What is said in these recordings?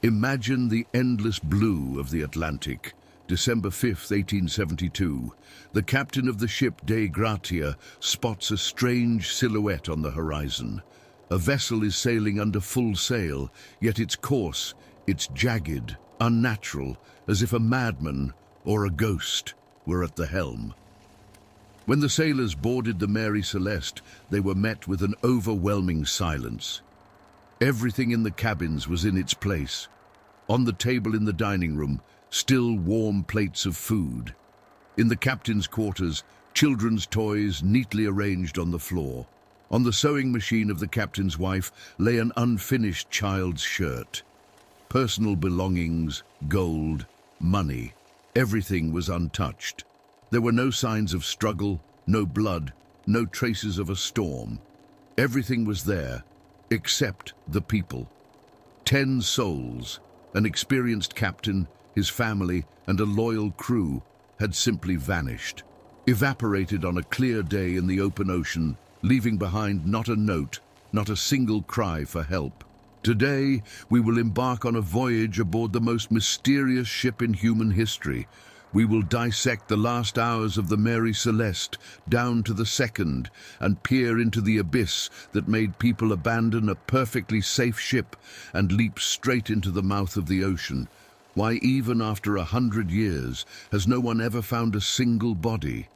Imagine the endless blue of the Atlantic. December 5th, 1872. The captain of the ship Dei Gratia spots a strange silhouette on the horizon. A vessel is sailing under full sail, yet its course, it's jagged, unnatural, as if a madman or a ghost were at the helm. When the sailors boarded the Mary Celeste, they were met with an overwhelming silence. Everything in the cabins was in its place. On the table in the dining room, still warm plates of food. In the captain's quarters, children's toys neatly arranged on the floor. On the sewing machine of the captain's wife lay an unfinished child's shirt. Personal belongings, gold, money, everything was untouched. There were no signs of struggle, no blood, no traces of a storm. Everything was there, except the people. 10 souls, an experienced captain, his family, and a loyal crew had simply vanished, evaporated on a clear day in the open ocean, leaving behind not a note, not a single cry for help. Today, we will embark on a voyage aboard the most mysterious ship in human history. We will dissect the last hours of the Mary Celeste down to the second and peer into the abyss that made people abandon a perfectly safe ship and leap straight into the mouth of the ocean. Why, even after 100 years, has no one ever found a single body?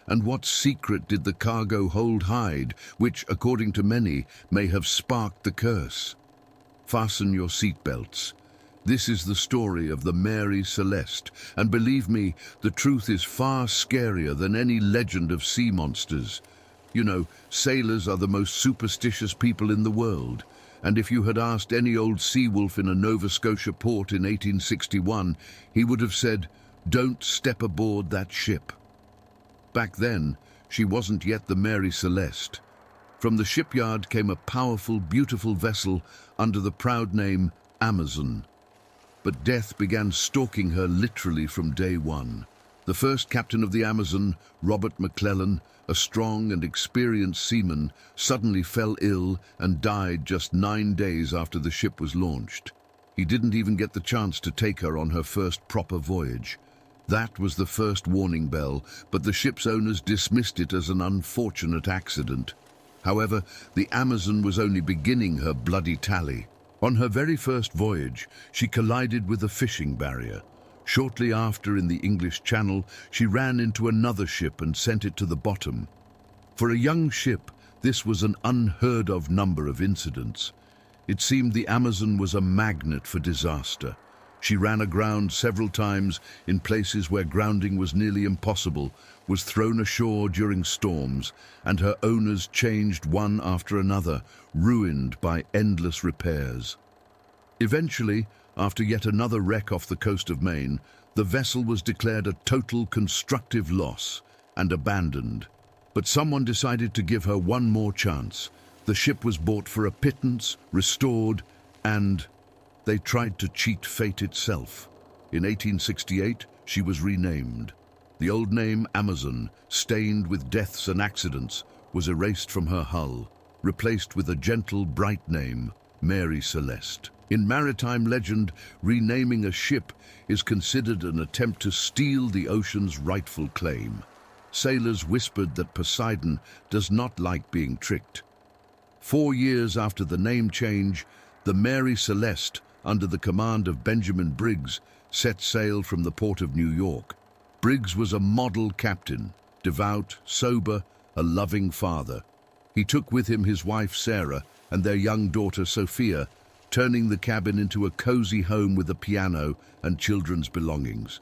And what secret did the cargo hold hide, which, according to many, may have sparked the curse? Fasten your seatbelts. This is the story of the Mary Celeste, and believe me, the truth is far scarier than any legend of sea monsters. You know, sailors are the most superstitious people in the world, and if you had asked any old sea wolf in a Nova Scotia port in 1861, he would have said, "Don't step aboard that ship." Back then, she wasn't yet the Mary Celeste. From the shipyard came a powerful, beautiful vessel under the proud name Amazon. But death began stalking her literally from day one. The first captain of the Amazon, Robert McClellan, a strong and experienced seaman, suddenly fell ill and died just 9 days after the ship was launched. He didn't even get the chance to take her on her first proper voyage. That was the first warning bell, but the ship's owners dismissed it as an unfortunate accident. However, the Amazon was only beginning her bloody tally. On her very first voyage, she collided with a fishing barrier. Shortly after, in the English Channel, she ran into another ship and sent it to the bottom. For a young ship, this was an unheard-of number of incidents. It seemed the Amazon was a magnet for disaster. She ran aground several times in places where grounding was nearly impossible, was thrown ashore during storms, and her owners changed one after another, ruined by endless repairs. Eventually, after yet another wreck off the coast of Maine, the vessel was declared a total constructive loss and abandoned. But someone decided to give her one more chance. The ship was bought for a pittance, restored, and they tried to cheat fate itself. In 1868, she was renamed. The old name Amazon, stained with deaths and accidents, was erased from her hull, replaced with a gentle, bright name, Mary Celeste. In maritime legend, renaming a ship is considered an attempt to steal the ocean's rightful claim. Sailors whispered that Poseidon does not like being tricked. 4 years after the name change, the Mary Celeste, under the command of Benjamin Briggs, set sail from the port of New York. Briggs was a model captain, devout, sober, a loving father. He took with him his wife Sarah and their young daughter Sophia, turning the cabin into a cozy home with a piano and children's belongings.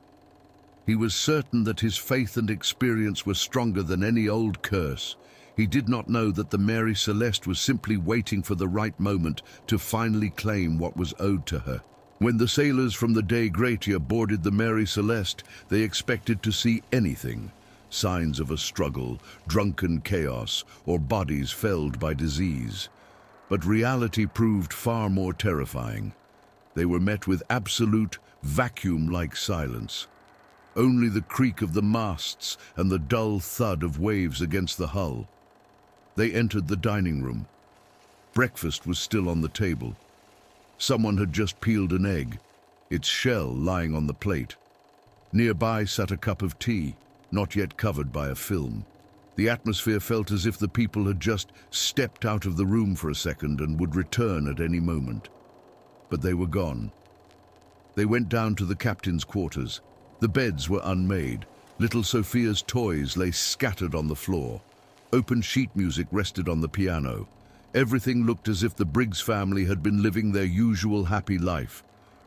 He was certain that his faith and experience were stronger than any old curse. He did not know that the Mary Celeste was simply waiting for the right moment to finally claim what was owed to her. When the sailors from the Dei Gratia boarded the Mary Celeste, they expected to see anything: signs of a struggle, drunken chaos, or bodies felled by disease. But reality proved far more terrifying. They were met with absolute, vacuum-like silence. Only the creak of the masts and the dull thud of waves against the hull. They entered the dining room. Breakfast was still on the table. Someone had just peeled an egg, its shell lying on the plate. Nearby sat a cup of tea, not yet covered by a film. The atmosphere felt as if the people had just stepped out of the room for a second and would return at any moment. But they were gone. They went down to the captain's quarters. The beds were unmade. Little Sophia's toys lay scattered on the floor. Open sheet music rested on the piano. Everything looked as if the Briggs family had been living their usual happy life,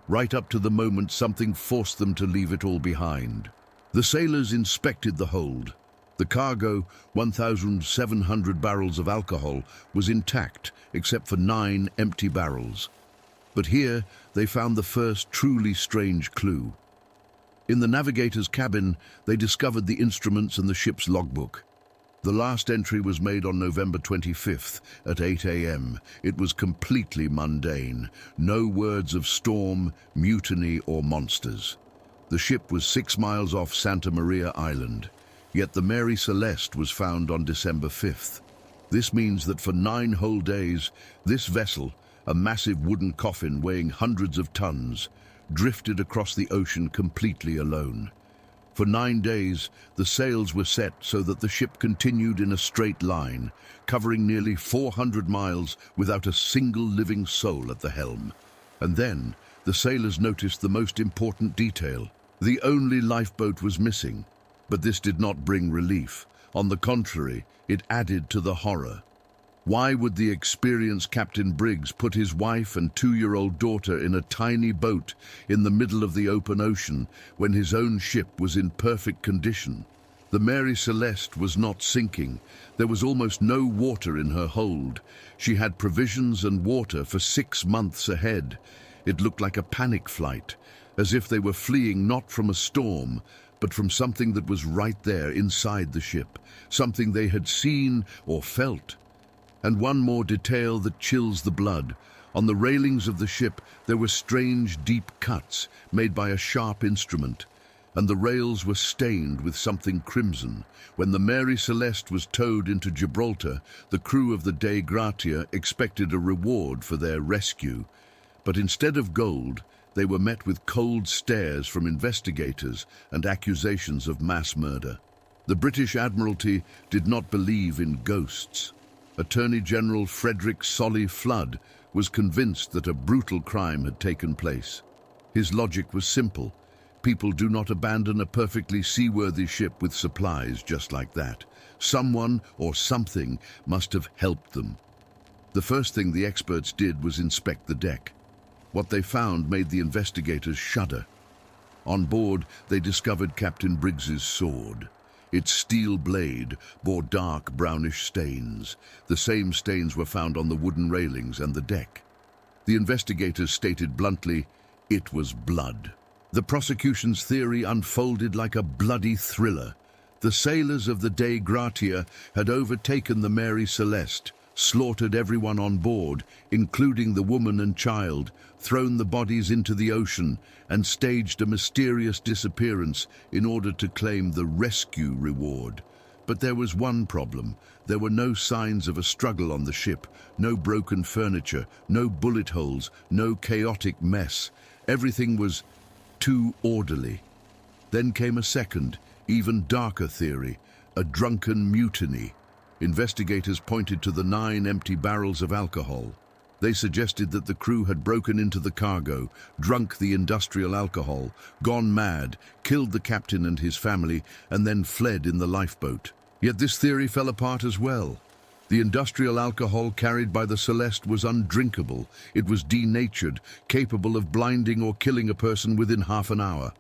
right up to the moment something forced them to leave it all behind. The sailors inspected the hold. The cargo, 1,700 barrels of alcohol, was intact except for 9 empty barrels. But here they found the first truly strange clue. In the navigator's cabin, they discovered the instruments and the ship's logbook. The last entry was made on November 25th at 8 a.m. It was completely mundane. No words of storm, mutiny, or monsters. The ship was 6 miles off Santa Maria Island. Yet the Mary Celeste was found on December 5th. This means that for 9 whole days, this vessel, a massive wooden coffin weighing hundreds of tons, drifted across the ocean completely alone. For 9 days, the sails were set so that the ship continued in a straight line, covering nearly 400 miles without a single living soul at the helm. And then, the sailors noticed the most important detail. The only lifeboat was missing. But this did not bring relief. On the contrary, it added to the horror. Why would the experienced Captain Briggs put his wife and 2-year-old daughter in a tiny boat in the middle of the open ocean when his own ship was in perfect condition? The Mary Celeste was not sinking. There was almost no water in her hold. She had provisions and water for 6 months ahead. It looked like a panic flight, as if they were fleeing not from a storm, but from something that was right there inside the ship, something they had seen or felt. And one more detail that chills the blood. On the railings of the ship, there were strange, deep cuts made by a sharp instrument, and the rails were stained with something crimson. When the Mary Celeste was towed into Gibraltar, the crew of the Dei Gratia expected a reward for their rescue. But instead of gold, they were met with cold stares from investigators and accusations of mass murder. The British Admiralty did not believe in ghosts. Attorney General Frederick Solly Flood was convinced that a brutal crime had taken place. His logic was simple. People do not abandon a perfectly seaworthy ship with supplies just like that. Someone or something must have helped them. The first thing the experts did was inspect the deck. What they found made the investigators shudder. On board, they discovered Captain Briggs's sword. Its steel blade bore dark brownish stains. The same stains were found on the wooden railings and the deck. The investigators stated bluntly, it was blood. The prosecution's theory unfolded like a bloody thriller. The sailors of the Dei Gratia had overtaken the Mary Celeste, slaughtered everyone on board, including the woman and child, thrown the bodies into the ocean, and staged a mysterious disappearance in order to claim the rescue reward. But there was one problem. There were no signs of a struggle on the ship, no broken furniture, no bullet holes, no chaotic mess. Everything was too orderly. Then came a second, even darker theory, a drunken mutiny. Investigators pointed to the 9 empty barrels of alcohol. They suggested that the crew had broken into the cargo, drunk the industrial alcohol, gone mad, killed the captain and his family, and then fled in the lifeboat. Yet this theory fell apart as well. The industrial alcohol carried by the Celeste was undrinkable. It was denatured, capable of blinding or killing a person within half an hour.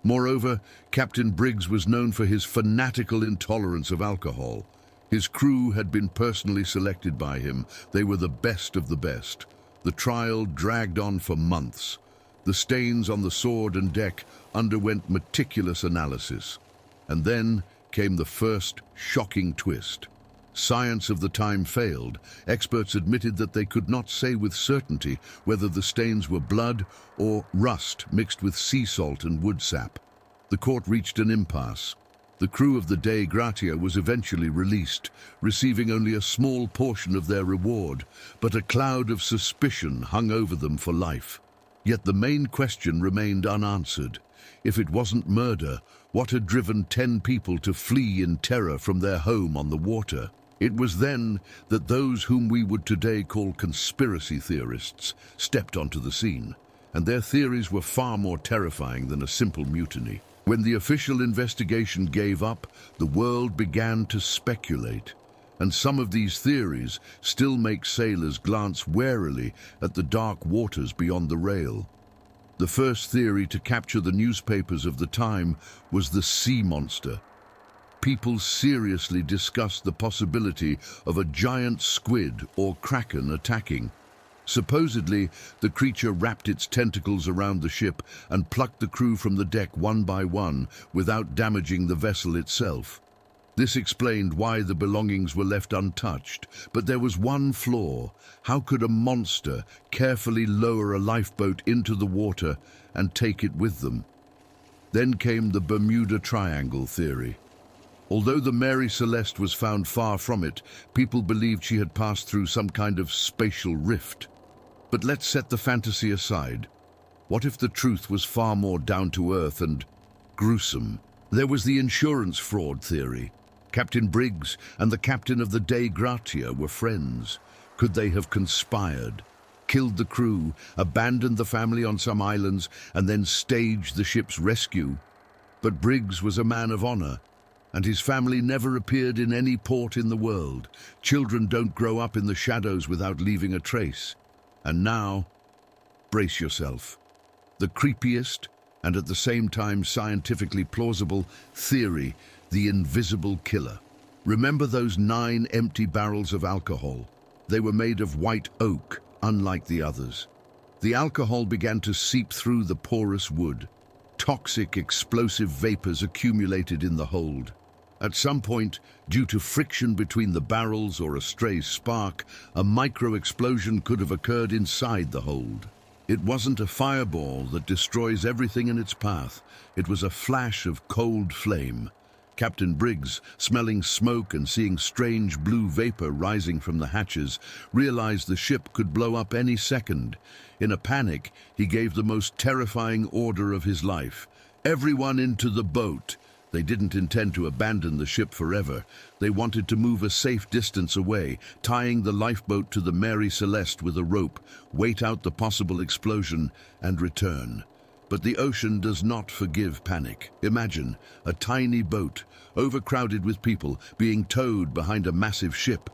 Moreover, Captain Briggs was known for his fanatical intolerance of alcohol. His crew had been personally selected by him. They were the best of the best. The trial dragged on for months. The stains on the sword and deck underwent meticulous analysis. And then came the first shocking twist. Science of the time failed. Experts admitted that they could not say with certainty whether the stains were blood or rust mixed with sea salt and wood sap. The court reached an impasse. The crew of the Dei Gratia was eventually released, receiving only a small portion of their reward, but a cloud of suspicion hung over them for life. Yet the main question remained unanswered. If it wasn't murder, what had driven 10 people to flee in terror from their home on the water? It was then that those whom we would today call conspiracy theorists stepped onto the scene, and their theories were far more terrifying than a simple mutiny. When the official investigation gave up, the world began to speculate, and some of these theories still make sailors glance warily at the dark waters beyond the rail. The first theory to capture the newspapers of the time was the sea monster. People seriously discussed the possibility of a giant squid or kraken attacking. Supposedly, the creature wrapped its tentacles around the ship and plucked the crew from the deck one by one without damaging the vessel itself. This explained why the belongings were left untouched, but there was one flaw. How could a monster carefully lower a lifeboat into the water and take it with them? Then came the Bermuda Triangle theory. Although the Mary Celeste was found far from it, people believed she had passed through some kind of spatial rift. But let's set the fantasy aside. What if the truth was far more down-to-earth and gruesome? There was the insurance fraud theory. Captain Briggs and the captain of the Dei Gratia were friends. Could they have conspired, killed the crew, abandoned the family on some islands, and then staged the ship's rescue? But Briggs was a man of honor, and his family never appeared in any port in the world. Children don't grow up in the shadows without leaving a trace. And now, brace yourself. The creepiest, and at the same time scientifically plausible, theory: the invisible killer. Remember those 9 empty barrels of alcohol? They were made of white oak, unlike the others. The alcohol began to seep through the porous wood. Toxic, explosive vapors accumulated in the hold. At some point, due to friction between the barrels or a stray spark, a micro-explosion could have occurred inside the hold. It wasn't a fireball that destroys everything in its path. It was a flash of cold flame. Captain Briggs, smelling smoke and seeing strange blue vapor rising from the hatches, realized the ship could blow up any second. In a panic, he gave the most terrifying order of his life: "Everyone into the boat." They didn't intend to abandon the ship forever. They wanted to move a safe distance away, tying the lifeboat to the Mary Celeste with a rope, wait out the possible explosion, and return. But the ocean does not forgive panic. Imagine a tiny boat, overcrowded with people, being towed behind a massive ship.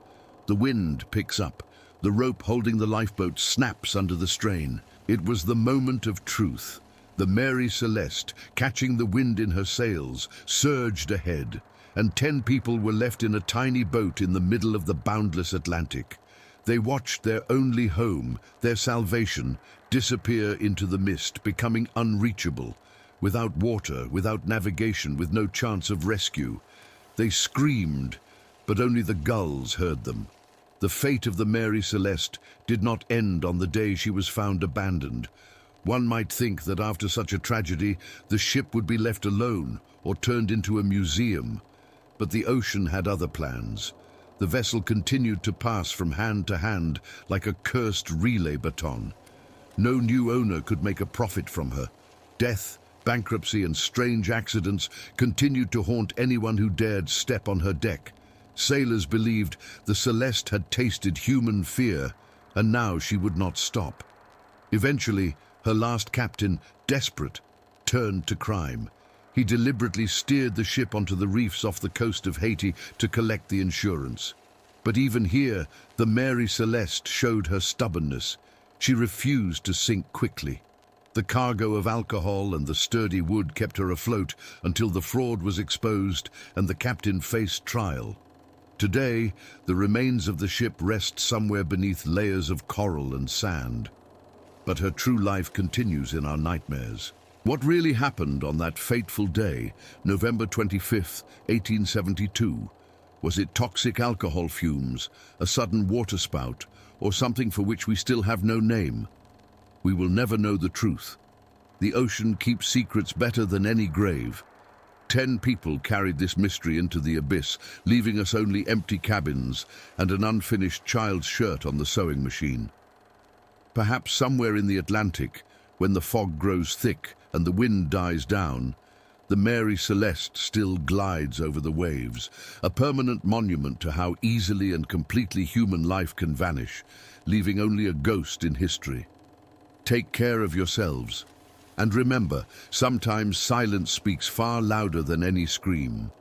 The wind picks up. The rope holding the lifeboat snaps under the strain. It was the moment of truth. The Mary Celeste, catching the wind in her sails, surged ahead, and 10 people were left in a tiny boat in the middle of the boundless Atlantic. They watched their only home, their salvation, disappear into the mist, becoming unreachable, without water, without navigation, with no chance of rescue. They screamed, but only the gulls heard them. The fate of the Mary Celeste did not end on the day she was found abandoned. One might think that after such a tragedy, the ship would be left alone or turned into a museum. But the ocean had other plans. The vessel continued to pass from hand to hand like a cursed relay baton. No new owner could make a profit from her. Death, bankruptcy, and strange accidents continued to haunt anyone who dared step on her deck. Sailors believed the Celeste had tasted human fear, and now she would not stop. Eventually, her last captain, desperate, turned to crime. He deliberately steered the ship onto the reefs off the coast of Haiti to collect the insurance. But even here, the Mary Celeste showed her stubbornness. She refused to sink quickly. The cargo of alcohol and the sturdy wood kept her afloat until the fraud was exposed and the captain faced trial. Today, the remains of the ship rest somewhere beneath layers of coral and sand. But her true life continues in our nightmares. What really happened on that fateful day, November 25th, 1872? Was it toxic alcohol fumes, a sudden waterspout, or something for which we still have no name? We will never know the truth. The ocean keeps secrets better than any grave. 10 people carried this mystery into the abyss, leaving us only empty cabins and an unfinished child's shirt on the sewing machine. Perhaps somewhere in the Atlantic, when the fog grows thick and the wind dies down, the Mary Celeste still glides over the waves, a permanent monument to how easily and completely human life can vanish, leaving only a ghost in history. Take care of yourselves. And remember, sometimes silence speaks far louder than any scream.